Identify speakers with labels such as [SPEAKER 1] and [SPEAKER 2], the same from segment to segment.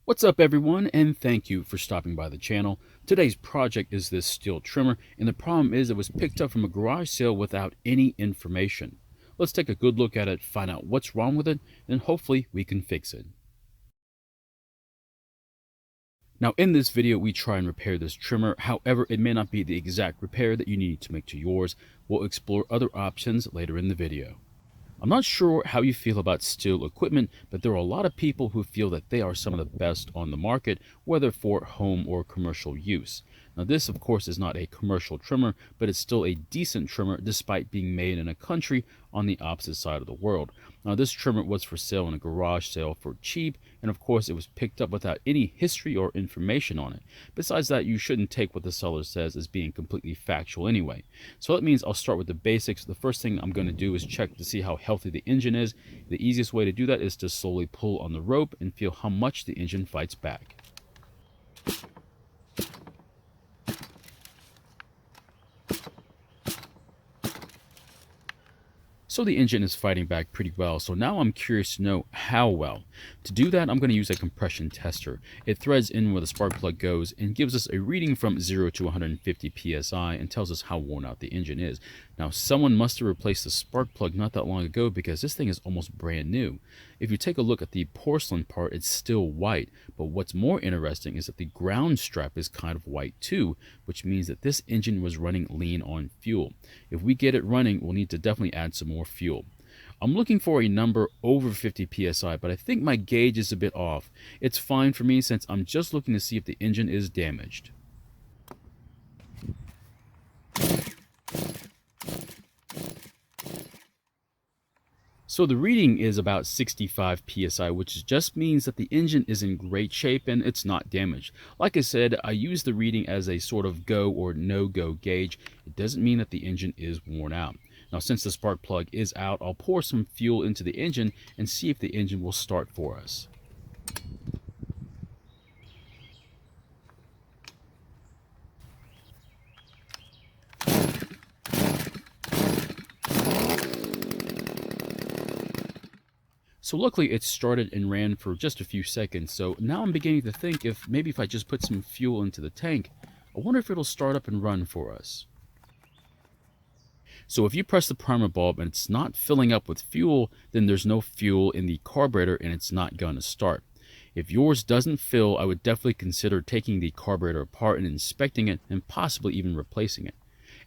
[SPEAKER 1] What's up everyone, and thank you for stopping by the channel. Today's project is this Stihl trimmer, and the problem is it was picked up from a garage sale without any information. Let's take a good look at it, find out what's wrong with it, and hopefully we can fix it. Now in this video we try and repair this trimmer, however it may not be the exact repair that you need to make to yours. We'll explore other options later in the video. I'm not sure how you feel about Stihl equipment, but there are a lot of people who feel that they are some of the best on the market, whether for home or commercial use. Now this of course is not a commercial trimmer, but it's still a decent trimmer despite being made in a country on the opposite side of the world. Now this trimmer was for sale in a garage sale for cheap, and of course it was picked up without any history or information on it. Besides that, you shouldn't take what the seller says as being completely factual anyway. So that means I'll start with the basics. The first thing I'm going to do is check to see how healthy the engine is. The easiest way to do that is to slowly pull on the rope and feel how much the engine fights back. So the engine is fighting back pretty well, so now I'm curious to know how well. To do that, I'm going to use a compression tester. It threads in where the spark plug goes and gives us a reading from 0 to 150 psi and tells us how worn out the engine is. Now someone must have replaced the spark plug not that long ago because this thing is almost brand new. If you take a look at the porcelain part, it's still white, but what's more interesting is that the ground strap is kind of white too, which means that this engine was running lean on fuel. If we get it running, we'll need to definitely add some more fuel. I'm looking for a number over 50 psi, but I think my gauge is a bit off. It's fine for me since I'm just looking to see if the engine is damaged. So the reading is about 65 psi, which just means that the engine is in great shape and it's not damaged. Like I said, I use the reading as a sort of go or no-go gauge. It doesn't mean that the engine is worn out. Now since the spark plug is out, I'll pour some fuel into the engine and see if the engine will start for us. So luckily it started and ran for just a few seconds, so now I'm beginning to think if I just put some fuel into the tank, I wonder if it'll start up and run for us. So if you press the primer bulb and it's not filling up with fuel, then there's no fuel in the carburetor and it's not going to start. If yours doesn't fill, I would definitely consider taking the carburetor apart and inspecting it and possibly even replacing it.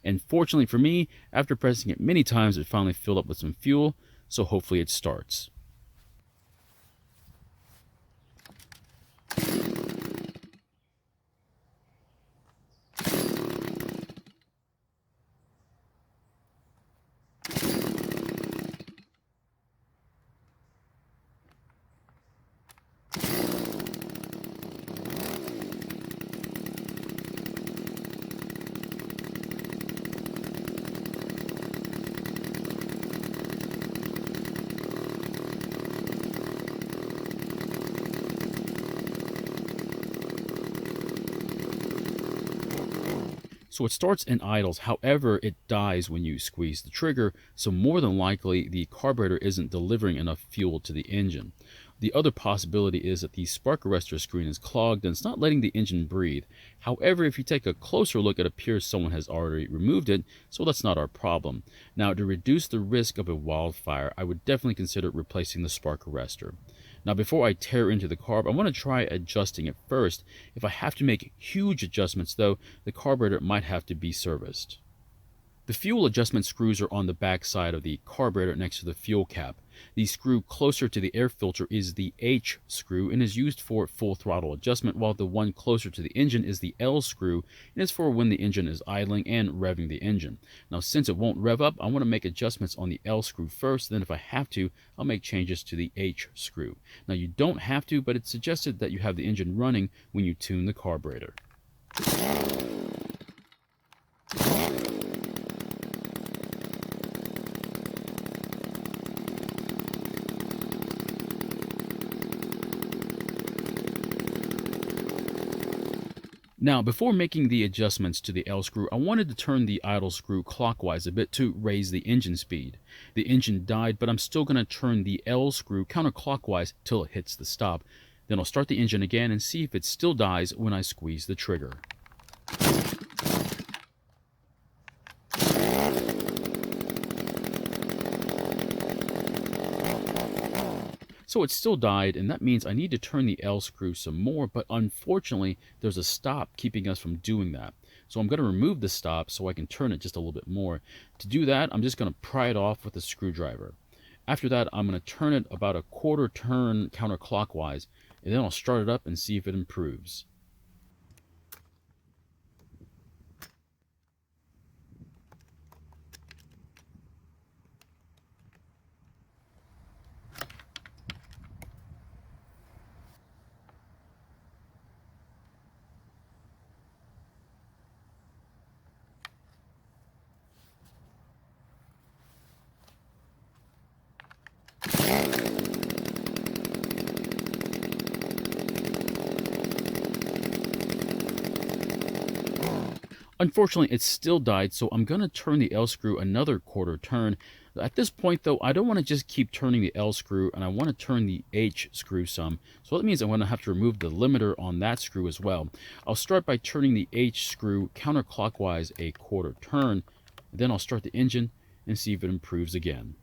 [SPEAKER 1] And fortunately for me, after pressing it many times, it finally filled up with some fuel, so hopefully it starts. So it starts and idles, however it dies when you squeeze the trigger, so more than likely the carburetor isn't delivering enough fuel to the engine. The other possibility is that the spark arrestor screen is clogged and it's not letting the engine breathe. However, if you take a closer look, it appears someone has already removed it, so that's not our problem. Now, to reduce the risk of a wildfire, I would definitely consider replacing the spark arrestor. Now, before I tear into the carb, I want to try adjusting it first. If I have to make huge adjustments though, the carburetor might have to be serviced. The fuel adjustment screws are on the back side of the carburetor next to the fuel cap. The screw closer to the air filter is the H screw and is used for full throttle adjustment, while the one closer to the engine is the L screw and is for when the engine is idling and revving the engine. Now since it won't rev up, I want to make adjustments on the L screw first, then if I have to, I'll make changes to the H screw. Now you don't have to, but it's suggested that you have the engine running when you tune the carburetor. Now, before making the adjustments to the L screw, I wanted to turn the idle screw clockwise a bit to raise the engine speed. The engine died, but I'm still going to turn the L screw counterclockwise till it hits the stop. Then I'll start the engine again and see if it still dies when I squeeze the trigger. So it still died, and that means I need to turn the L screw some more, but unfortunately, there's a stop keeping us from doing that. So I'm going to remove the stop so I can turn it just a little bit more. To do that, I'm just going to pry it off with a screwdriver. After that, I'm going to turn it about a quarter turn counterclockwise, and then I'll start it up and see if it improves. Unfortunately, it still died, so I'm going to turn the L screw another quarter turn. At this point, though, I don't want to just keep turning the L screw, and I want to turn the H screw some. So that means I'm going to have to remove the limiter on that screw as well. I'll start by turning the H screw counterclockwise a quarter turn. Then I'll start the engine and see if it improves again.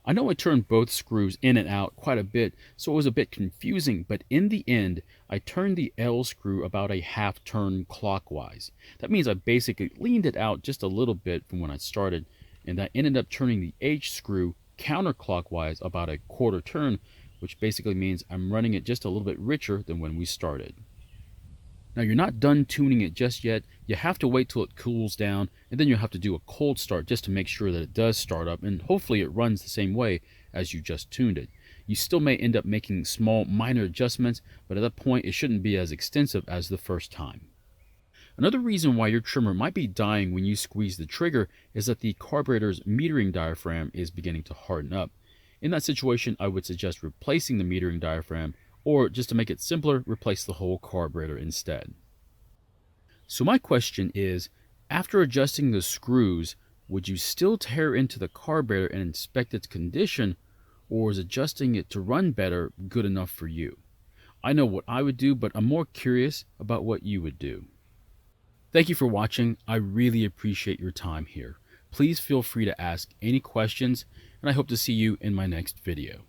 [SPEAKER 1] I know I turned both screws in and out quite a bit, so it was a bit confusing, but in the end, I turned the L screw about a half turn clockwise. That means I basically leaned it out just a little bit from when I started, and I ended up turning the H screw counterclockwise about a quarter turn, which basically means I'm running it just a little bit richer than when we started. Now you're not done tuning it just yet. You have to wait till it cools down, and then you'll have to do a cold start just to make sure that it does start up, and hopefully it runs the same way as you just tuned it. You still may end up making small minor adjustments, but at that point it shouldn't be as extensive as the first time. Another reason why your trimmer might be dying when you squeeze the trigger is that the carburetor's metering diaphragm is beginning to harden up. In that situation, I would suggest replacing the metering diaphragm, or just to make it simpler, replace the whole carburetor instead. So my question is, after adjusting the screws, would you still tear into the carburetor and inspect its condition, or is adjusting it to run better good enough for you? I know what I would do, but I'm more curious about what you would do. Thank you for watching. I really appreciate your time here. Please feel free to ask any questions. and I hope to see you in my next video.